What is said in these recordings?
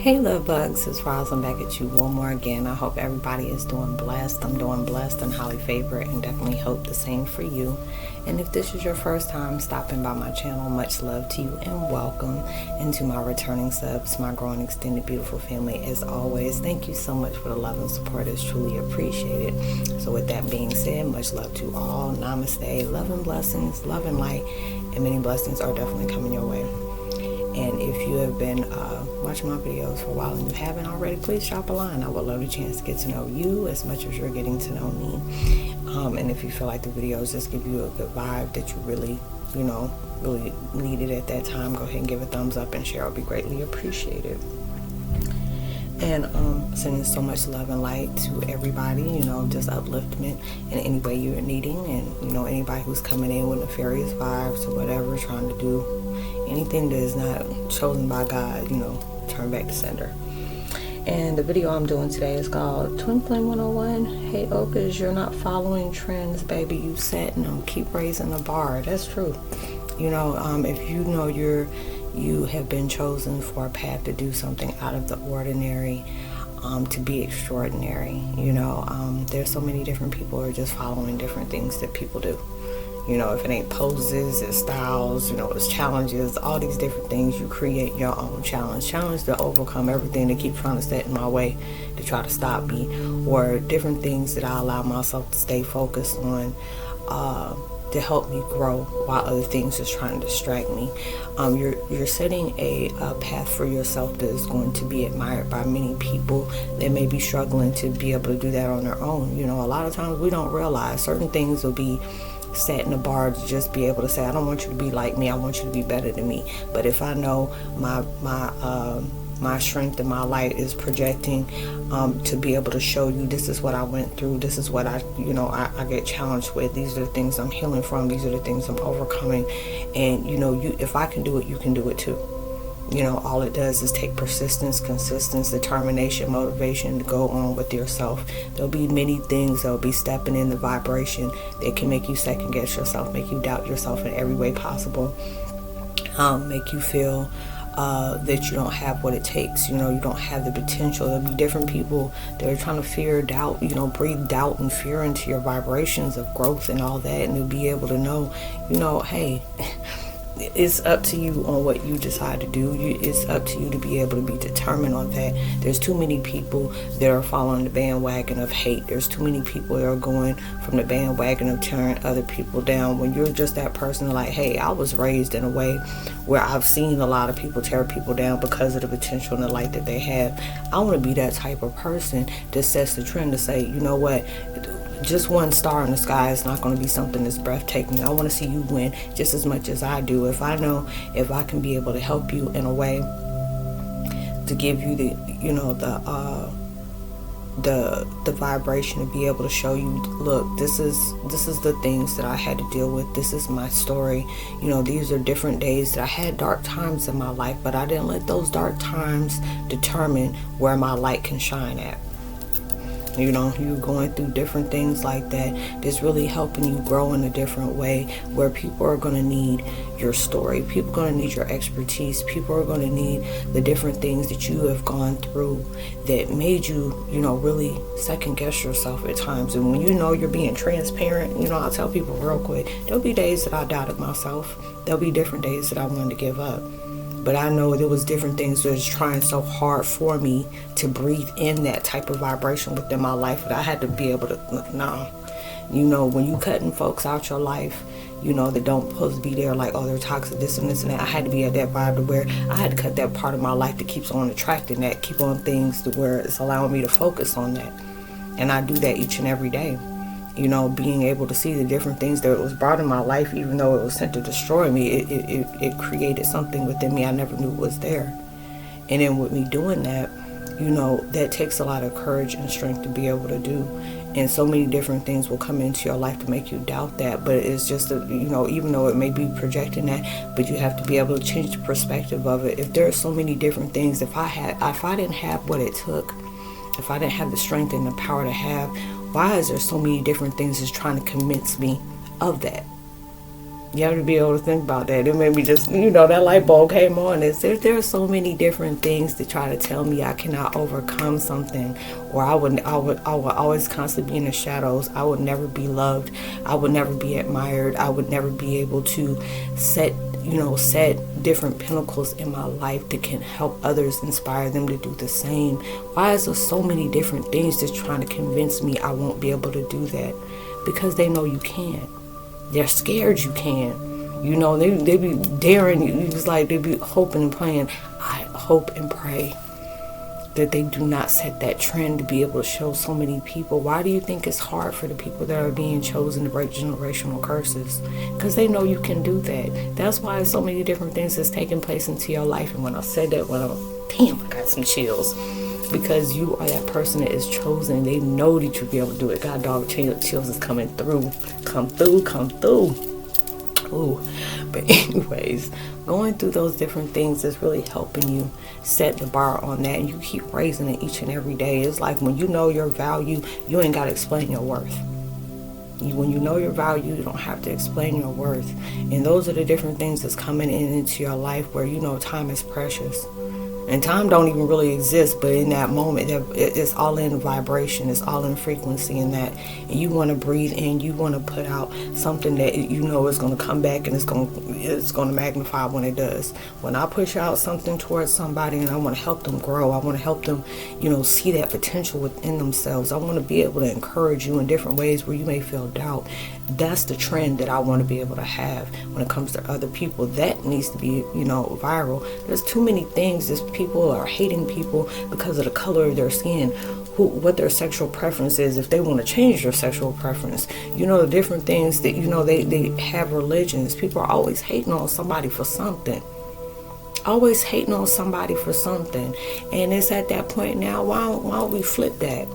Hey love bugs, it's Roslynn back at you one more again. I hope everybody is doing blessed. I'm doing blessed and highly favored, and definitely hope the same for you. And if this is your first time stopping by my channel, much love to you and welcome. And to my returning subs, my growing extended beautiful family, as always, thank you so much for the love and support. It's truly appreciated. So with that being said, much love to all. Namaste, love and blessings, love and light, and many blessings are definitely coming your way. And if you have been watching my videos for a while and you haven't already, please drop a line. I would love a chance to get to know you as much as you're getting to know me. And if you feel like the videos just give you a good vibe that you really, really needed at that time, go ahead and give a thumbs up and share. It would be greatly appreciated. And sending so much love and light to everybody, just upliftment in any way you're needing. And, anybody who's coming in with nefarious vibes or whatever, trying to do anything that is not chosen by God, turn back to sender. And the video I'm doing today is called Twin Flame 101. Heyokas, you're not following trends, baby. You setting them. Keep raising the bar. That's true. If you have been chosen for a path to do something out of the ordinary, to be extraordinary. There's so many different people who are just following different things that people do. If it ain't poses, it's styles, it's challenges, all these different things. You create your own challenge to overcome everything that keep trying to set in my way to try to stop me, or different things that I allow myself to stay focused on to help me grow while other things is trying to distract me. You're setting a path for yourself that is going to be admired by many people that may be struggling to be able to do that on their own. A lot of times we don't realize certain things will be set in a bar to just be able to say, I don't want you to be like me, I want you to be better than me. But if I know my strength and my light is projecting to be able to show you, this is what I went through, this is what I get challenged with, these are the things I'm healing from, these are the things I'm overcoming, and if I can do it, you can do it too. All it does is take persistence, consistency, determination, motivation to go on with yourself. There'll be many things that'll be stepping in the vibration that can make you second guess yourself, make you doubt yourself in every way possible, make you feel that you don't have what it takes, you don't have the potential. There'll be different people that are trying to fear, doubt, breathe doubt and fear into your vibrations of growth and all that, and to be able to know, hey, it's up to you on what you decide to do. It's up to you to be able to be determined on that. There's too many people that are following the bandwagon of hate. There's too many people that are going from the bandwagon of tearing other people down. When you're just that person like, hey, I was raised in a way where I've seen a lot of people tear people down because of the potential and the light that they have. I want to be that type of person that sets the trend to say, you know what, just one star in the sky is not going to be something that's breathtaking. I want to see you win just as much as I do. If I know, if I can be able to help you in a way to give you the vibration to be able to show you, look, this is the things that I had to deal with. This is my story. These are different days that I had dark times in my life, but I didn't let those dark times determine where my light can shine at. You're going through different things like that that's really helping you grow in a different way, where people are going to need your story. People are going to need your expertise. People are going to need the different things that you have gone through that made you, really second guess yourself at times. And when you're being transparent, I'll tell people real quick, there'll be days that I doubted myself. There'll be different days that I wanted to give up. But I know there was different things that was trying so hard for me to breathe in that type of vibration within my life that I had to be able to, when you cutting folks out your life, that don't supposed to be there, like, oh, they're toxic, this and this and that. I had to be at that vibe to where I had to cut that part of my life that keeps on attracting that, keep on things to where it's allowing me to focus on that. And I do that each and every day. Being able to see the different things that was brought in my life, even though it was sent to destroy me, it created something within me I never knew was there. And then with me doing that, that takes a lot of courage and strength to be able to do. And so many different things will come into your life to make you doubt that. But it's just, even though it may be projecting that, but you have to be able to change the perspective of it. If there are so many different things, if I didn't have what it took, if I didn't have the strength and the power to have, why is there so many different things that's trying to convince me of that? You have to be able to think about that. It made me just, that light bulb came on. There are so many different things to try to tell me I cannot overcome something, or I would always constantly be in the shadows. I would never be loved. I would never be admired. I would never be able to set different pinnacles in my life that can help others, inspire them to do the same. Why is there so many different things just trying to convince me I won't be able to do that? Because they know you can. They're scared you can. They be daring you. It's like they be hoping and praying. I hope and pray that they do not set that trend to be able to show so many people. Why do you think it's hard for the people that are being chosen to break generational curses? Because they know you can do that. That's why so many different things is taking place into your life. And when I said that, damn, I got some chills. Because you are that person that is chosen. They know that you'll be able to do it. God dog chills is coming through. Come through. Ooh. But anyways, going through those different things is really helping you set the bar on that, and you keep raising it each and every day. It's like when you know your value, you ain't got to explain your worth. When you know your value, you don't have to explain your worth. And those are the different things that's coming into your life where time is precious. And time don't even really exist, but in that moment, it's all in vibration. It's all in frequency in that. And you want to breathe in. You want to put out something that is going to come back, and it's going to magnify when it does. When I push out something towards somebody and I want to help them grow, I want to help them, see that potential within themselves. I want to be able to encourage you in different ways where you may feel doubt. That's the trend that I want to be able to have when it comes to other people. That needs to be, viral. There's too many things. People are hating people because of the color of their skin, what their sexual preference is, if they want to change their sexual preference. The different things that, they have religions. People are always hating on somebody for something. Always hating on somebody for something. And it's at that point now, why don't we flip that?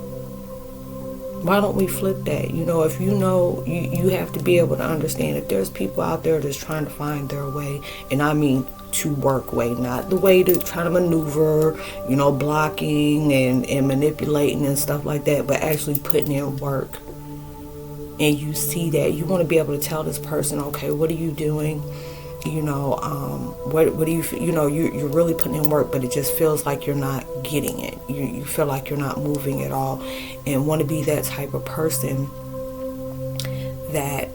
Why don't we flip that? If you have to be able to understand if there's people out there that's trying to find their way, and I mean to work way, not the way to try to maneuver, blocking and manipulating and stuff like that, but actually putting in work. And you see that, you want to be able to tell this person, okay, what are you doing? What do you, you're really putting in work, but it just feels like you're not getting it. You feel like you're not moving at all, and want to be that type of person that,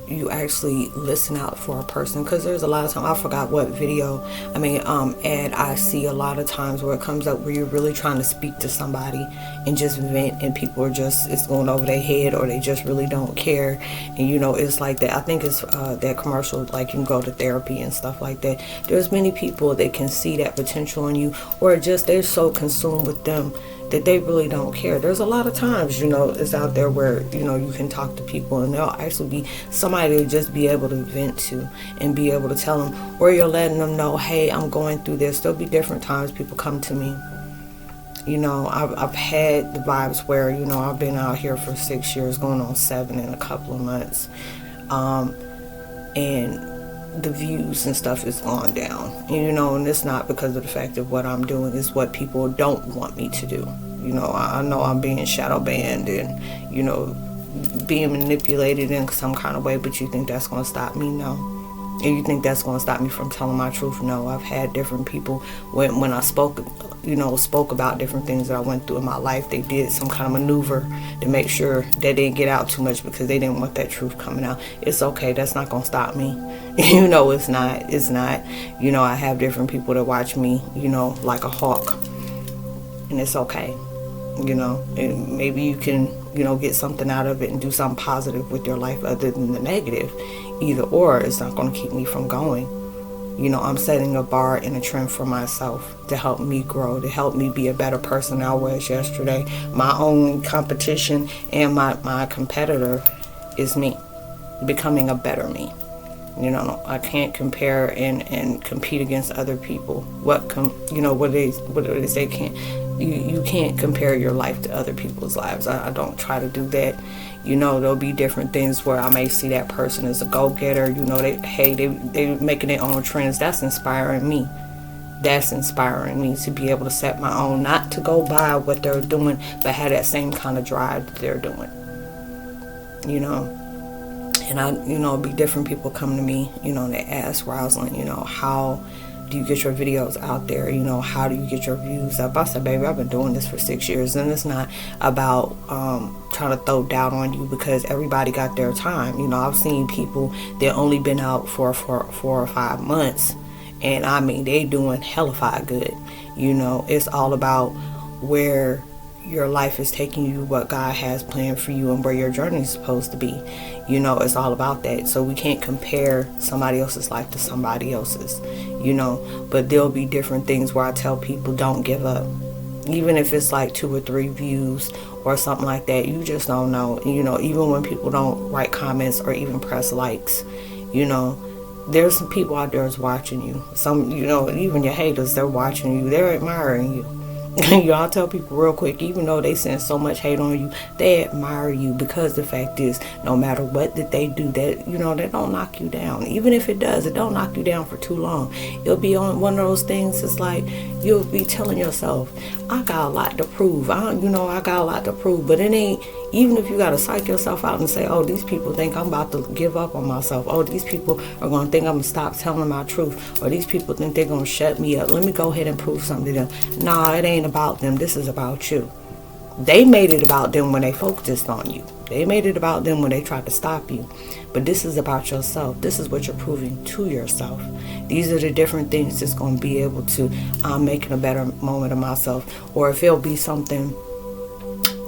you actually listen out for a person. Because there's a lot of times, I forgot what ad I see a lot of times where it comes up where you're really trying to speak to somebody and just vent, and people are just, it's going over their head, or they just really don't care. And it's like that. I think it's that commercial, like you can go to therapy and stuff like that. There's many people that can see that potential in you, or just they're so consumed with them that they really don't care. There's a lot of times, it's out there where, you can talk to people and they'll actually be somebody to just be able to vent to and be able to tell them, or you're letting them know, hey, I'm going through this. There'll be different times people come to me. I've had the vibes where, I've been out here for 6 years, going on 7 in a couple of months. And the views and stuff is gone down, and it's not because of the fact of what I'm doing, it's what people don't want me to do. I know I'm being shadow banned and, being manipulated in some kind of way, but you think that's going to stop me? No. And you think that's going to stop me from telling my truth? No. I've had different people, when I spoke about different things that I went through in my life, they did some kind of maneuver to make sure that didn't get out too much because they didn't want that truth coming out. It's okay. That's not going to stop me. It's not. I have different people that watch me, like a hawk. And it's okay. And maybe you can, get something out of it and do something positive with your life other than the negative. Either or, it's not going to keep me from going. I'm setting a bar and a trend for myself to help me grow, to help me be a better person than I was yesterday. My own competition and my competitor is me, becoming a better me. I can't compare and compete against other people. What they say can't. You can't compare your life to other people's lives. I don't try to do that. There'll be different things where I may see that person as a go-getter. They making their own trends. That's inspiring me. That's inspiring me to be able to set my own, not to go by what they're doing, but have that same kind of drive that they're doing. And be different people come to me, they ask Roslynn, how do you get your videos out there? How do you get your views up? I said, baby, I've been doing this for 6 years, and it's not about trying to throw doubt on you, because everybody got their time. I've seen people that only been out for 4 or 5 months, and I mean, they doing hellified good. It's all about where your life is taking you, what God has planned for you, and where your journey is supposed to be. It's all about that. So we can't compare somebody else's life to somebody else's, but there'll be different things where I tell people, don't give up. Even if it's like 2 or 3 views or something like that, you just don't know. Even when people don't write comments or even press likes, there's some people out there is watching you. Some, even your haters, they're watching you. They're admiring you. Y'all tell people real quick, even though they send so much hate on you, they admire you, because the fact is, no matter what that they do, that they don't knock you down. Even if it does, it don't knock you down for too long. It'll be on one of those things. It's like you'll be telling yourself, I got a lot to prove. I got a lot to prove. But it ain't. Even if you got to psych yourself out and say, oh, these people think I'm about to give up on myself. Oh, these people are going to think I'm going to stop telling my truth. Or these people think they're going to shut me up. Let me go ahead and prove something to them. Nah, it ain't about them. This is about you. They made it about them when they focused on you. They made it about them when they tried to stop you. But this is about yourself. This is what you're proving to yourself. These are the different things that's going to be able to make it a better moment of myself. Or if it'll be something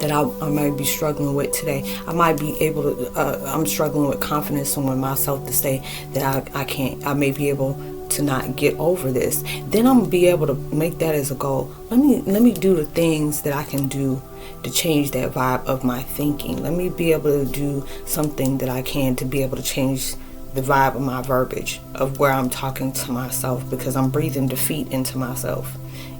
that I might be struggling with today. I might be able to, I'm struggling with confidence in myself to say that I may be able to not get over this. Then I'm going to be able to make that as a goal. Let me do the things that I can do to change that vibe of my thinking. Let me be able to do something that I can to be able to change the vibe of my verbiage, of where I'm talking to myself, because I'm breathing defeat into myself.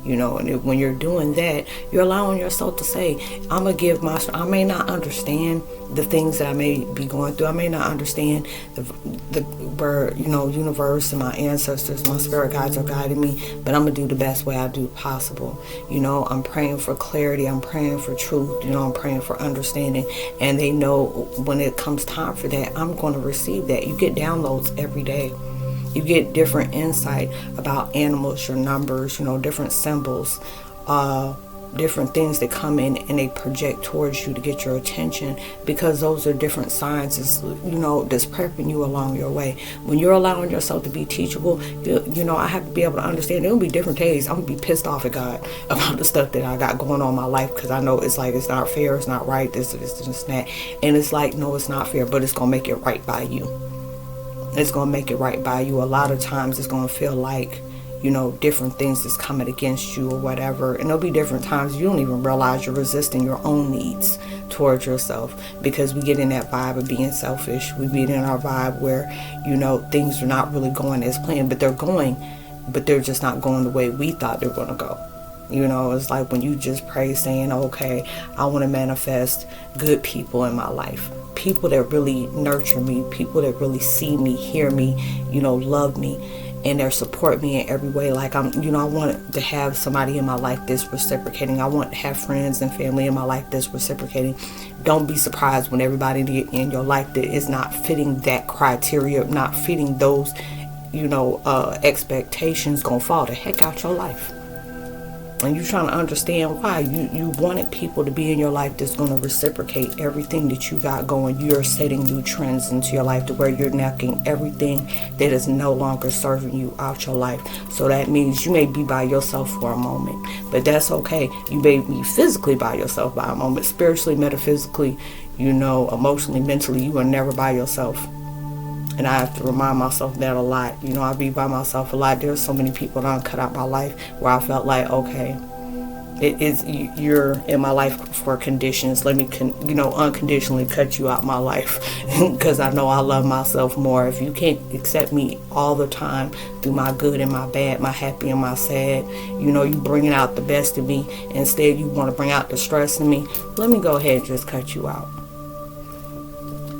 And when you're doing that, you're allowing yourself to say, I'm going to give I may not understand the things that I may be going through. I may not understand where, universe and my ancestors, my spirit guides are guiding me, but I'm going to do the best way I do possible. I'm praying for clarity. I'm praying for truth. I'm praying for understanding. And they know when it comes time for that, I'm going to receive that. You get downloads every day. You get different insight about animals, your numbers, different symbols, different things that come in and they project towards you to get your attention, because those are different signs, that's prepping you along your way. When you're allowing yourself to be teachable, I have to be able to understand. There'll be different days I'm going to be pissed off at God about the stuff that I got going on in my life, because I know it's like, it's not fair, it's not right, this, that. And it's like, no, it's not fair, but it's going to make it right by you. It's going to make it right by you. A lot of times it's going to feel like, different things that's coming against you or whatever. And there'll be different times you don't even realize you're resisting your own needs towards yourself, because we get in that vibe of being selfish. We get in our vibe where, things are not really going as planned, but they're just not going the way we thought they were going to go. It's like when you just pray saying, okay, I want to manifest good people in my life. People that really nurture me, people that really see me, hear me, love me, and they support me in every way. Like I want to have somebody in my life that's reciprocating. I want to have friends and family in my life that's reciprocating. Don't be surprised when everybody in your life that is not fitting that criteria, not fitting those, expectations, gonna fall the heck out your life. And you're trying to understand why. You wanted people to be in your life that's going to reciprocate everything that you got going. You're setting new trends into your life to where you're knocking everything that is no longer serving you out your life. So that means you may be by yourself for a moment, but that's okay. You may be physically by yourself by a moment. Spiritually, metaphysically, emotionally, mentally, you are never by yourself. And I have to remind myself that a lot. I be by myself a lot. There's so many people that cut out my life where I felt like, okay, you're in my life for conditions. Let me, unconditionally cut you out my life, because I know I love myself more. If you can't accept me all the time through my good and my bad, my happy and my sad, you bringing out the best of me. Instead, you want to bring out the stress in me. Let me go ahead and just cut you out.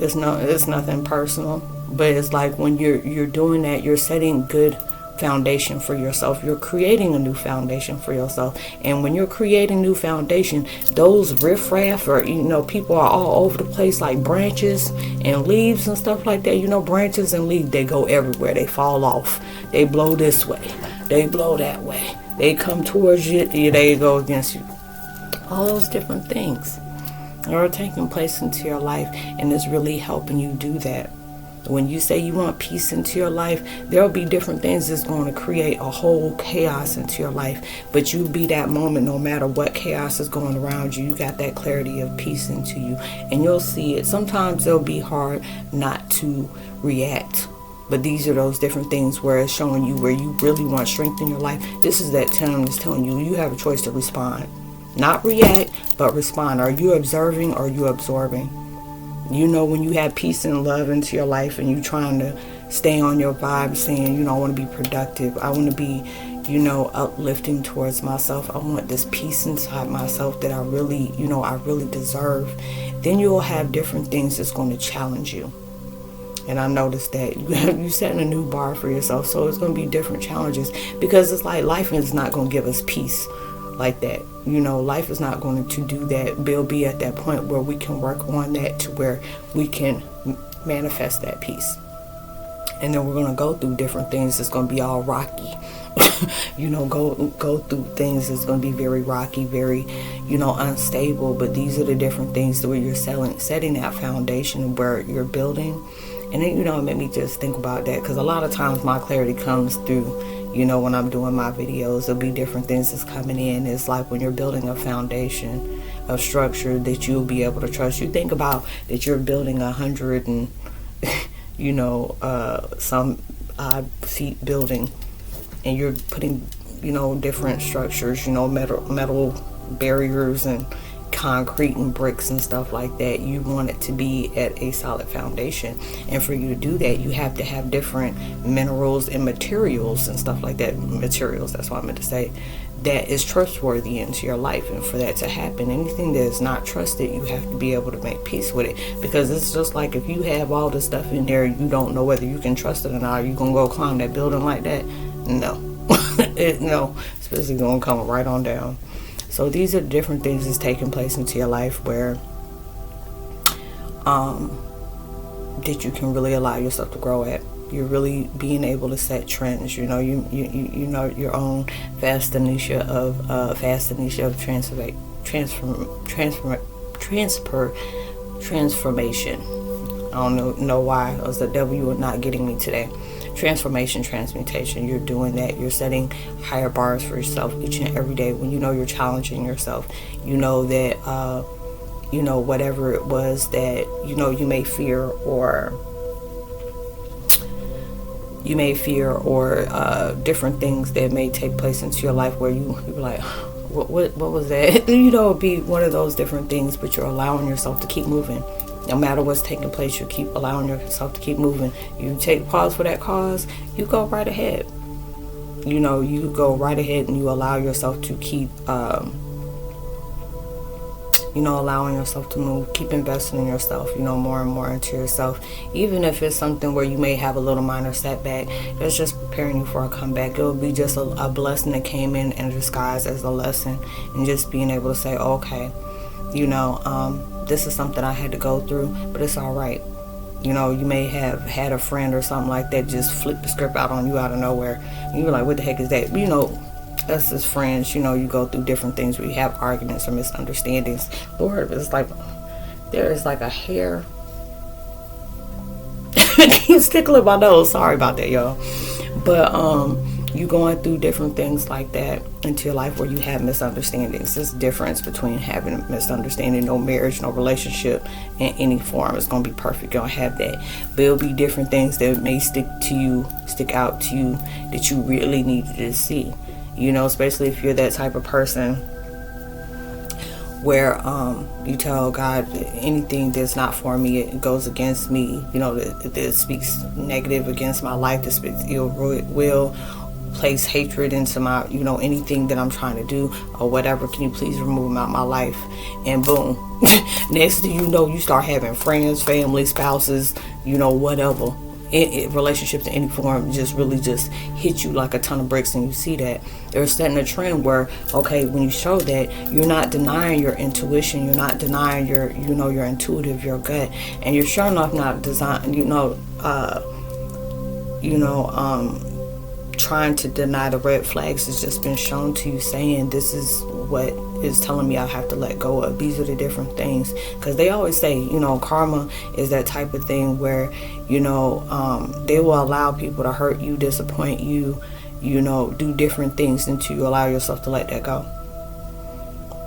It's nothing personal. But it's like when you're doing that, you're setting good foundation for yourself. You're creating a new foundation for yourself. And when you're creating new foundation, those riffraff, or people are all over the place, like branches and leaves and stuff like that. Branches and leaves, they go everywhere. They fall off. They blow this way. They blow that way. They come towards you. They go against you. All those different things are taking place into your life, and it's really helping you do that. When you say you want peace into your life, there'll be different things that's going to create a whole chaos into your life. But you be that moment, no matter what chaos is going around you, you got that clarity of peace into you. And you'll see it. Sometimes it'll be hard not to react. But these are those different things where it's showing you where you really want strength in your life. This is that time that's telling you you have a choice to respond. Not react, but respond. Are you observing or are you absorbing? When you have peace and love into your life and you trying to stay on your vibe, saying, I want to be productive. I want to be, uplifting towards myself. I want this peace inside myself that I really deserve. Then you'll have different things that's going to challenge you. And I noticed that you're setting a new bar for yourself. So it's going to be different challenges, because it's like life is not going to give us peace like that. Life is not going to do that. We'll be at that point where we can work on that to where we can manifest that peace. And then we're going to go through different things. It's going to be all rocky. Go through things that's going to be very rocky, very, unstable. But these are the different things where you're setting that foundation where you're building. And then, it made me just think about that, because a lot of times my clarity comes through, when I'm doing my videos. There'll be different things that's coming in. It's like when you're building a foundation of structure that you'll be able to trust. You think about that you're building 100 and, some odd feet building, and you're putting, different structures, metal barriers and concrete and bricks and stuff like that. You want it to be at a solid foundation, and for you to do that, you have to have different minerals and materials and stuff like that. Materials, that's what I meant to say, that is trustworthy into your life. And for that to happen, anything that is not trusted, you have to be able to make peace with it, because it's just like if you have all this stuff in there, you don't know whether you can trust it or not. Are you gonna go climb that building like that? No. No, especially gonna come right on down. So these are different things that's taking place into your life where that you can really allow yourself to grow at. You're really being able to set trends. You know your own fascination of transformation. I don't know why. It was the devil, you were not getting me today. Transformation, transmutation. You're doing that. You're setting higher bars for yourself each and every day. When you're challenging yourself, that whatever it was that you may fear or different things that may take place into your life where you're like, what was that? It'd be one of those different things, but you're allowing yourself to keep moving. No matter what's taking place, you keep allowing yourself to keep moving. You take pause for that cause, you go right ahead. You go right ahead and you allow yourself to keep, allowing yourself to move. Keep investing in yourself, more and more into yourself. Even if it's something where you may have a little minor setback, it's just preparing you for a comeback. It will be just a blessing that came in disguise as a lesson, and just being able to say, okay, this is something I had to go through, but it's all right. You may have had a friend or something like that just flip the script out on you out of nowhere. And you're like, what the heck is that? Us as friends, you go through different things where you have arguments or misunderstandings. Lord, it's like, there is like a hair. It's tickling my nose. Sorry about that, y'all. But, you going through different things like that into your life where you have misunderstandings. There's a difference between having a misunderstanding. No marriage, no relationship in any form is going to be perfect. You're going to have that. But it'll be different things that may stick out to you that you really need to see. Especially if you're that type of person where you tell God anything that's not for me, it goes against me, that speaks negative against my life, that speaks ill will, place hatred into my, anything that I'm trying to do or whatever. Can you please remove them out of my life? And boom, next thing you start having friends, family, spouses, whatever, relationships in any form just really just hit you like a ton of bricks, and you see that they're setting a trend where, okay, when you show that, you're not denying your intuition, you're not denying your, your intuitive, your gut, and you're sure enough not trying to deny the red flags. It's just been shown to you, saying this is what is telling me I have to let go of. These are the different things, because they always say, karma is that type of thing where, they will allow people to hurt you, disappoint you, do different things until you allow yourself to let that go.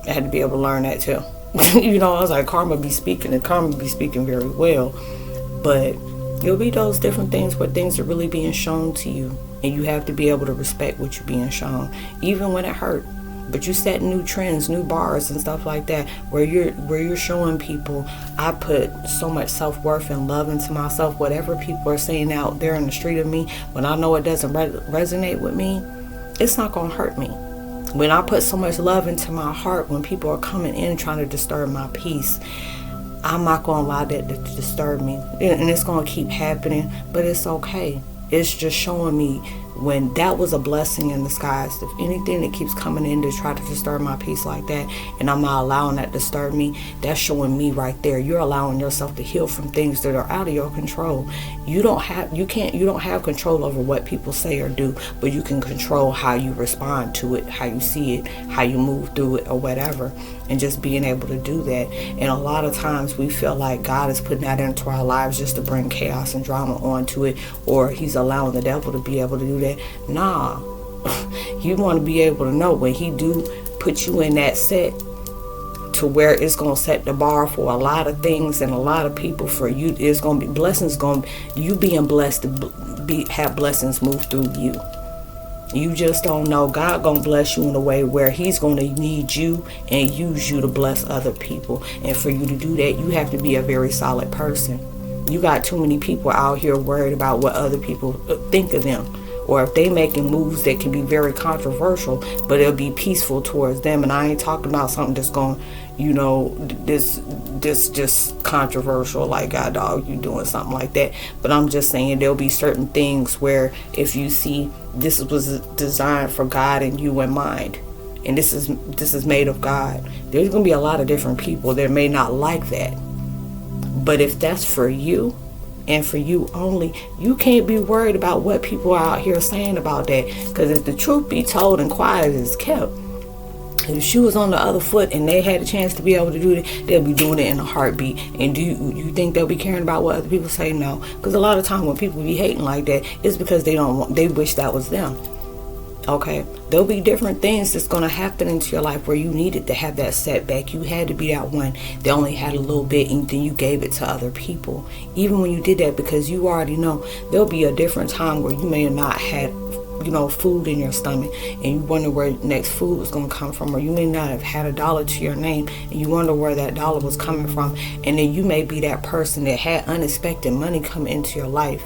I had to be able to learn that too. I was like, karma be speaking, and karma be speaking very well, but it'll be those different things where things are really being shown to you, and you have to be able to respect what you're being shown, even when it hurt. But you set new trends, new bars and stuff like that, where you're showing people, I put so much self-worth and love into myself. Whatever people are saying out there in the street of me, when I know it doesn't resonate with me, it's not gonna hurt me. When I put so much love into my heart, when people are coming in trying to disturb my peace, I'm not going to allow that to disturb me. And it's going to keep happening, but it's okay. It's just showing me when that was a blessing in disguise. If anything that keeps coming in to try to disturb my peace like that, and I'm not allowing that to disturb me, that's showing me right there. You're allowing yourself to heal from things that are out of your control. You don't have control over what people say or do, but you can control how you respond to it, how you see it, how you move through it, or whatever. And just being able to do that. And a lot of times we feel like God is putting that into our lives just to bring chaos and drama onto it, or he's allowing the devil to be able to do that. Nah. You want to be able to know when he do put you in that set to where it's going to set the bar for a lot of things and a lot of people. For you, it's going to be blessings, you being blessed to have blessings move through you. You just don't know. God gonna bless you in a way where he's gonna need you and use you to bless other people. And for you to do that, you have to be a very solid person. You got too many people out here worried about what other people think of them, or if they making moves that can be very controversial, but it'll be peaceful towards them. And I ain't talking about something that's going, this just controversial, like, God dog, you doing something like that. But I'm just saying there'll be certain things where if you see this was designed for God and you in mind, and this is made of God, there's gonna be a lot of different people that may not like that. But if that's for you, and for you only, you can't be worried about what people are out here saying about that. Because if the truth be told and quiet is kept, if the shoe was on the other foot and they had a chance to be able to do it, they'll be doing it in a heartbeat. And do you think they'll be caring about what other people say? No. Because a lot of time when people be hating like that, it's because they wish that was them. Okay, there'll be different things that's going to happen into your life where you needed to have that setback. You had to be that one that only had a little bit, and then you gave it to other people. Even when you did that, because you already know there'll be a different time where you may have not had food in your stomach, and you wonder where next food was going to come from, or you may not have had $1 to your name, and you wonder where that dollar was coming from. And then you may be that person that had unexpected money come into your life,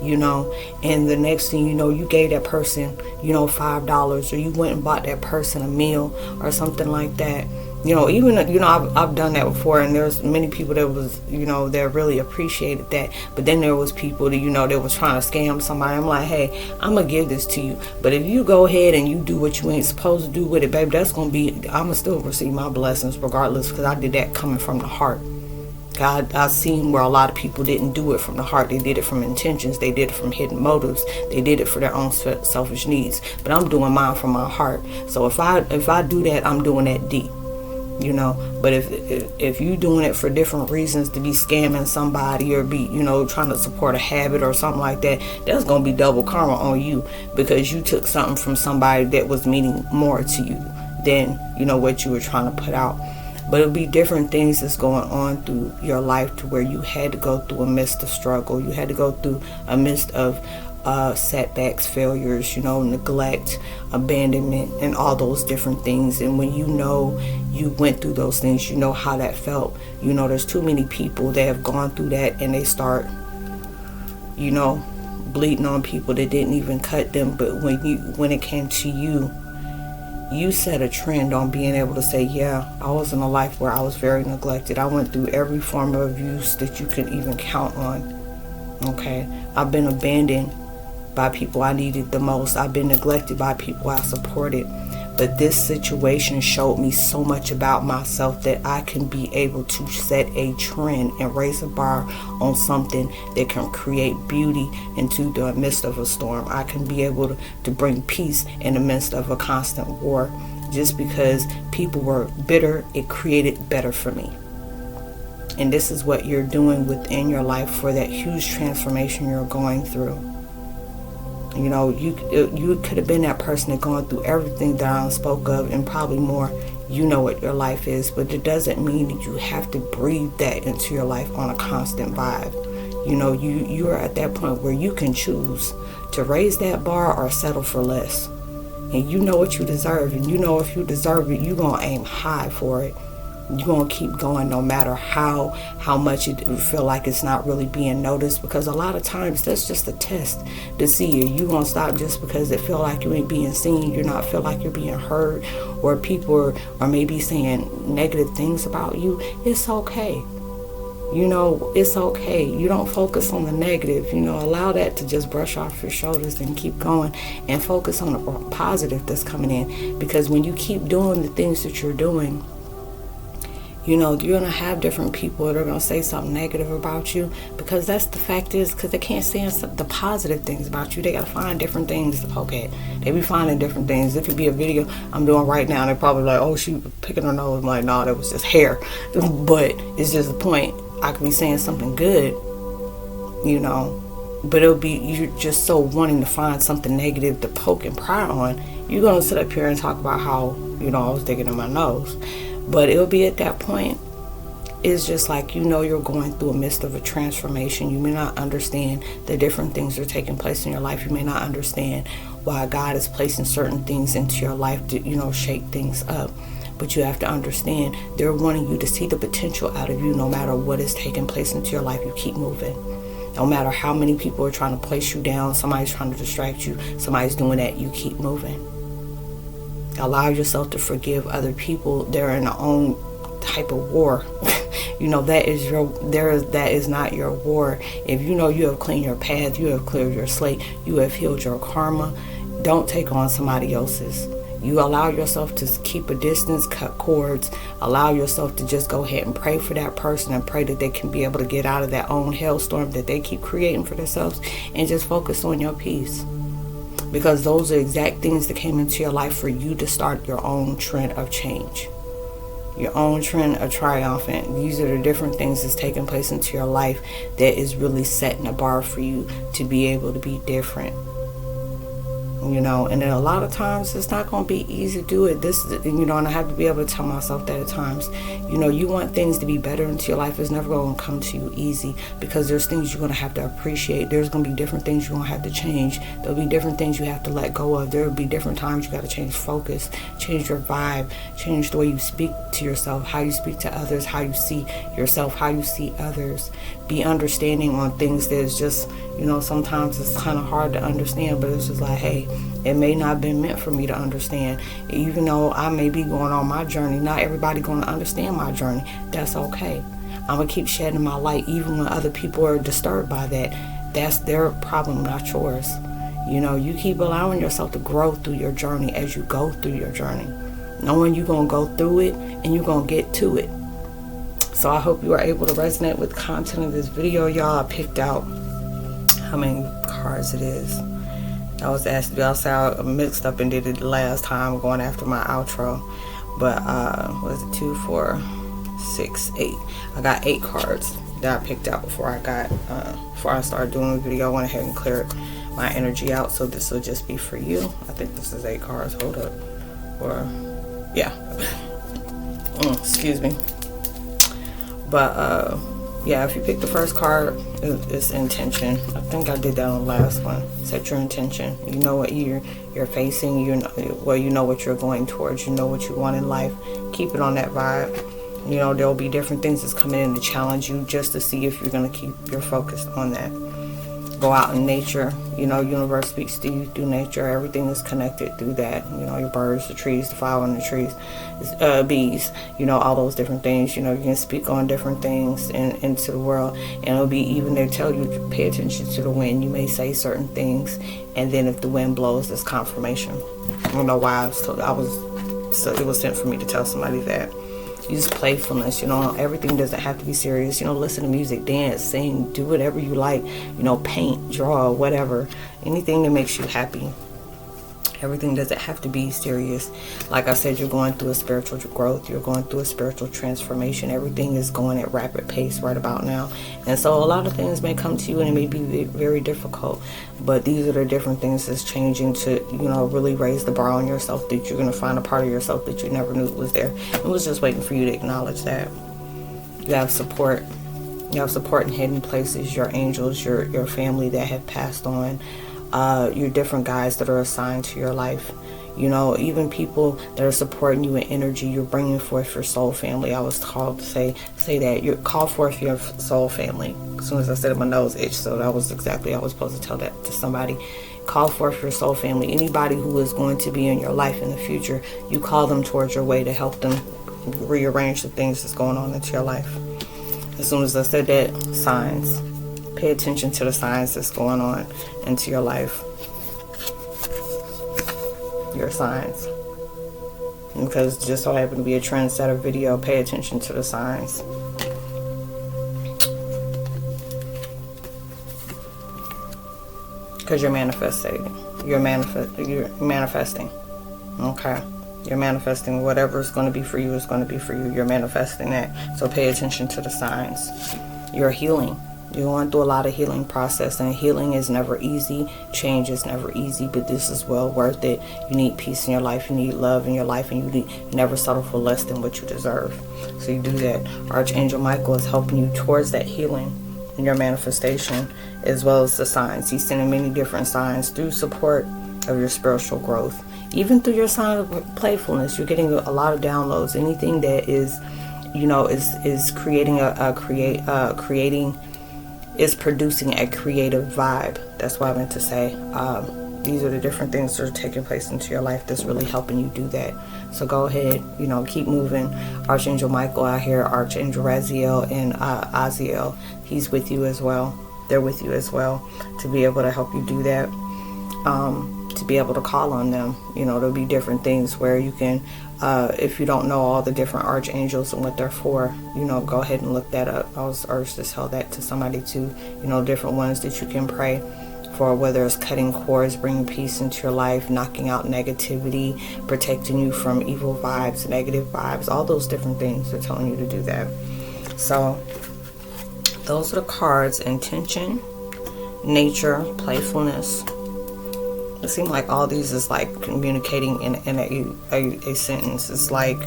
and the next thing you know, you gave that person, $5, or you went and bought that person a meal or something like that. I've done that before, and there's many people that was, that really appreciated that. But then there was people that, that was trying to scam somebody. I'm like, hey, I'm going to give this to you. But if you go ahead and you do what you ain't supposed to do with it, baby, I'm going to still receive my blessings regardless, because I did that coming from the heart. I've seen where a lot of people didn't do it from the heart. They did it from intentions. They did it from hidden motives. They did it for their own selfish needs. But I'm doing mine from my heart. So if I do that, I'm doing that deep. But if you doing it for different reasons, to be scamming somebody or be trying to support a habit or something like that, that's gonna be double karma on you, because you took something from somebody that was meaning more to you than what you were trying to put out. But it'll be different things that's going on through your life to where you had to go through a midst of struggle. You had to go through a midst of setbacks, failures, neglect, abandonment, and all those different things. And when you went through those things, how that felt. There's too many people that have gone through that, and they start, bleeding on people that didn't even cut them. But when it came to you set a trend on being able to say, yeah, I was in a life where I was very neglected. I went through every form of abuse that you can even count on. Okay, I've been abandoned by people I needed the most. I've been neglected by people I supported. But this situation showed me so much about myself that I can be able to set a trend and raise a bar on something that can create beauty into the midst of a storm. I can be able to bring peace in the midst of a constant war. Just because people were bitter, it created better for me. And this is what you're doing within your life for that huge transformation you're going through. You know, you could have been that person that gone through everything that I spoke of and probably more. You know what your life is, but it doesn't mean that you have to breathe that into your life on a constant vibe. You know, you are at that point where you can choose to raise that bar or settle for less. And you know what you deserve, and you know if you deserve it, you're going to aim high for it. You're going to keep going no matter how much you feel like it's not really being noticed, because a lot of times that's just a test to see you. You going to stop just because it feel like you ain't being seen, you're not feel like you're being heard, or people are maybe saying negative things about you. It's okay. You know, it's okay. You don't focus on the negative. You know, allow that to just brush off your shoulders and keep going and focus on the positive that's coming in. Because when you keep doing the things that you're doing, you know, you're going to have different people that are going to say something negative about you, because that's the fact is, because they can't say the positive things about you. They got to find different things to poke at. They be finding different things. It could be a video I'm doing right now, and they're probably like, oh, she picking her nose. I'm like, no, that was just hair. But it's just the point. I could be saying something good, you know, but it'll be, you're just so wanting to find something negative to poke and pry on. You're going to sit up here and talk about how, you know, I was digging in my nose. But it'll be at that point, it's just like, you know, you're going through a midst of a transformation. You may not understand the different things that are taking place in your life. You may not understand why God is placing certain things into your life to, you know, shake things up. But you have to understand, they're wanting you to see the potential out of you. No matter what is taking place into your life, you keep moving. No matter how many people are trying to place you down, somebody's trying to distract you, somebody's doing that, you keep moving. Allow yourself to forgive other people. They're in their own type of war. You know, that is not your war. If you know you have cleaned your path, you have cleared your slate, you have healed your karma, don't take on somebody else's. You allow yourself to keep a distance, cut cords, allow yourself to just go ahead and pray for that person and pray that they can be able to get out of that own hellstorm that they keep creating for themselves, and just focus on your peace. Because those are exact things that came into your life for you to start your own trend of change. Your own trend of triumphant. These are the different things that's taking place into your life that is really setting a bar for you to be able to be different. You know, and then a lot of times it's not going to be easy to do it. You know, and I have to be able to tell myself that at times. You know, you want things to be better into your life. It's never going to come to you easy, because there's things you're going to have to appreciate. There's going to be different things you're going to have to change. There'll be different things you have to let go of. There'll be different times you got to change focus, change your vibe, change the way you speak to yourself, how you speak to others, how you see yourself, how you see others. Be understanding on things that is just, you know, sometimes it's kind of hard to understand, but it's just like, hey, it may not have been meant for me to understand. Even though I may be going on my journey, not everybody going to understand my journey. That's okay. I'm going to keep shedding my light even when other people are disturbed by that. That's their problem, not yours. You know, you keep allowing yourself to grow through your journey as you go through your journey, knowing you're going to go through it and you're going to get to it. So I hope you are able to resonate with the content of this video, y'all. I picked out how many cards it is. I was asked to do outside. I mixed up and did it last time going after my outro. But was it 2, 4, 6, 8? I got 8 cards that I picked out before I started doing the video. I went ahead and cleared my energy out, so this will just be for you. I think this is 8 cards. Hold up. Or yeah. Excuse me. But yeah, if you pick the first card, it's intention. I think I did that on the last one. Set your intention. You know what you're facing. You know what you're going towards. You know what you want in life. Keep it on that vibe. You know, there'll be different things that's coming in to challenge you, just to see if you're going to keep your focus on that. Go out in nature. Universe speaks to you through nature. Everything is connected through that. Your birds, the trees, the flower in the trees, bees, all those different things. You can speak on different things into the world. And it'll be, even they tell you to pay attention to the wind. You may say certain things, and then if the wind blows, it's confirmation. I don't know why it was sent for me to tell somebody that. Use playfulness, everything doesn't have to be serious. Listen to music, dance, sing, do whatever you like, paint, draw, whatever, anything that makes you happy. Everything doesn't have to be serious. Like I said, you're going through a spiritual growth. You're going through a spiritual transformation. Everything is going at rapid pace right about now. And so a lot of things may come to you and it may be very difficult. But these are the different things that's changing to, really raise the bar on yourself, that you're going to find a part of yourself that you never knew was there. It was just waiting for you to acknowledge that. You have support. You have support in hidden places, your angels, your family that have passed on. Your different guys that are assigned to your life, even people that are supporting you in energy. You're bringing forth your soul family. I was called to say that you call forth your soul family. As soon as I said it, my nose itched, so that was exactly, I was supposed to tell that to somebody. Call forth your soul family. Anybody who is going to be in your life in the future, you call them towards your way to help them rearrange the things that's going on into your life. As soon as I said that, signs. Pay attention to the signs that's going on into your life. Your signs. Because just so happen to be a trendsetter video, pay attention to the signs. Because you're manifesting. You're manifesting. Okay. You're manifesting. Whatever is going to be for you is going to be for you. You're manifesting that. So pay attention to the signs. You're healing. You're going through a lot of healing process, and healing is never easy. Change is never easy, but this is well worth it. You need peace in your life. You need love in your life, and you never settle for less than what you deserve. So you do that. Archangel Michael is helping you towards that healing in your manifestation, as well as the signs. He's sending many different signs through support of your spiritual growth. Even through your sign of playfulness, you're getting a lot of downloads. Anything that is, is creating is producing a creative vibe. That's what I meant to say. These are the different things that are taking place into your life that's really helping you do that. So go ahead, keep moving. Archangel Michael out here, Archangel Raziel and Aziel, he's with you as well. They're with you as well to be able to help you do that. To be able to call on them. There'll be different things where you can, if you don't know all the different archangels and what they're for, go ahead and look that up. I was urged to tell that to somebody too. Different ones that you can pray for, whether it's cutting cords, bringing peace into your life, knocking out negativity, protecting you from evil vibes, negative vibes, all those different things. They're telling you to do that. So those are the cards: intention, nature, playfulness. It seems like all these is like communicating in a sentence. It's like,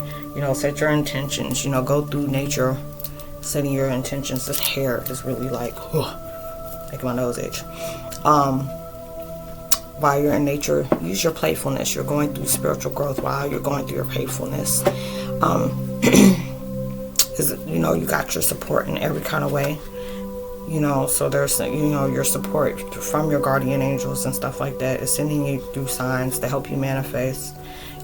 set your intentions, go through nature, setting your intentions. This hair is really like, making my nose itch. While you're in nature, use your playfulness. You're going through spiritual growth while you're going through your playfulness. You got your support in every kind of way. So there's, your support from your guardian angels and stuff like that is sending you through signs to help you manifest,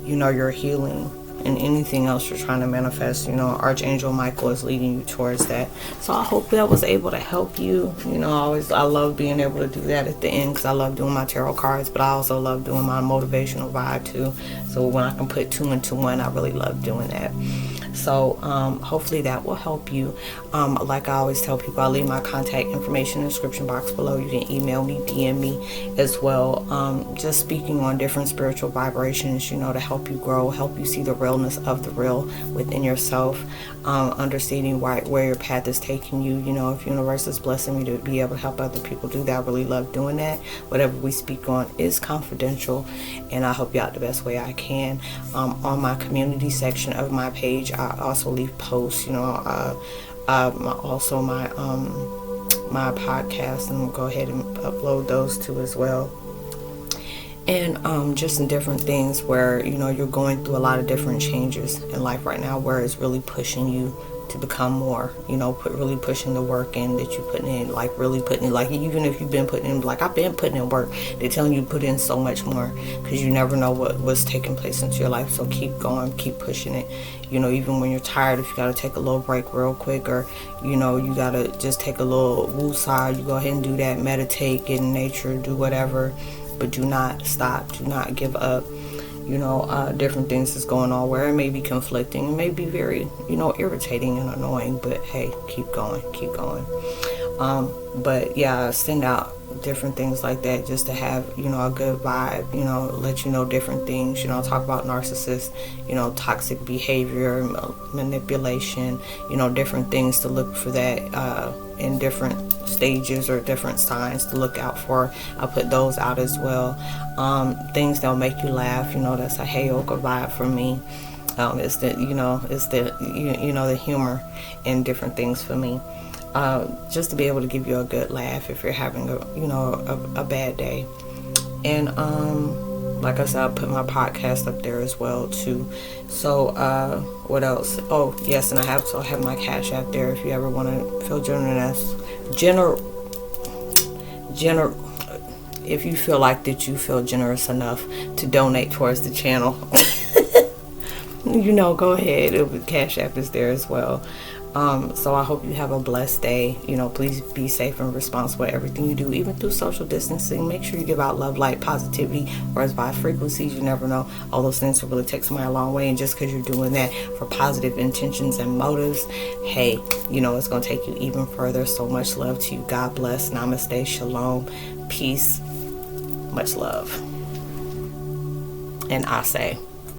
your healing and anything else you're trying to manifest. Archangel Michael is leading you towards that. So I hope that was able to help you. I love being able to do that at the end because I love doing my tarot cards, but I also love doing my motivational vibe too. So when I can put two into one, I really love doing that. So hopefully that will help you. Like I always tell people, I'll leave my contact information in the description box below. You can email me, DM me as well. Just speaking on different spiritual vibrations, to help you grow, help you see the realness of the real within yourself, understanding where your path is taking you. If universe is blessing me to be able to help other people do that, I really love doing that. Whatever we speak on is confidential, and I help you out the best way I can. On my community section of my page, I also leave posts, also my podcast, and go ahead and upload those too as well. And just in different things where you're going through a lot of different changes in life right now, where it's really pushing you to become more, really pushing the work in that you're putting in, like really putting in, like even if you've been putting in, like I've been putting in work, they're telling you to put in so much more, because you never know what's taking place into your life. So keep going, keep pushing it. Even when you're tired, if you got to take a little break real quick, or you got to just take a little woo-side, you go ahead and do that. Meditate, get in nature, do whatever, but do not stop, do not give up. Different things is going on where it may be conflicting, it may be very, irritating and annoying, but hey, keep going. But yeah, send out different things like that just to have, a good vibe, let you know different things, talk about narcissists, toxic behavior, manipulation, different things to look for that in different stages or different signs to look out for. I'll put those out as well. Things that'll make you laugh, that's a Heyoka vibe for me. It's the humor and different things for me. Just to be able to give you a good laugh if you're having a bad day. And like I said, I'll put my podcast up there as well too. So what else? Oh yes, and I have my Cash App there if you ever want to feel generous. If you feel like that you feel generous enough to donate towards the channel, go ahead. Cash App is there as well. So I hope you have a blessed day. Please be safe and responsible with everything you do, even through social distancing. Make sure you give out love, light, positivity, whereas by frequencies, you never know. All those things will really take somebody a long way. And just because you're doing that for positive intentions and motives, hey, it's going to take you even further. So much love to you. God bless. Namaste. Shalom. Peace. Much love. And I say,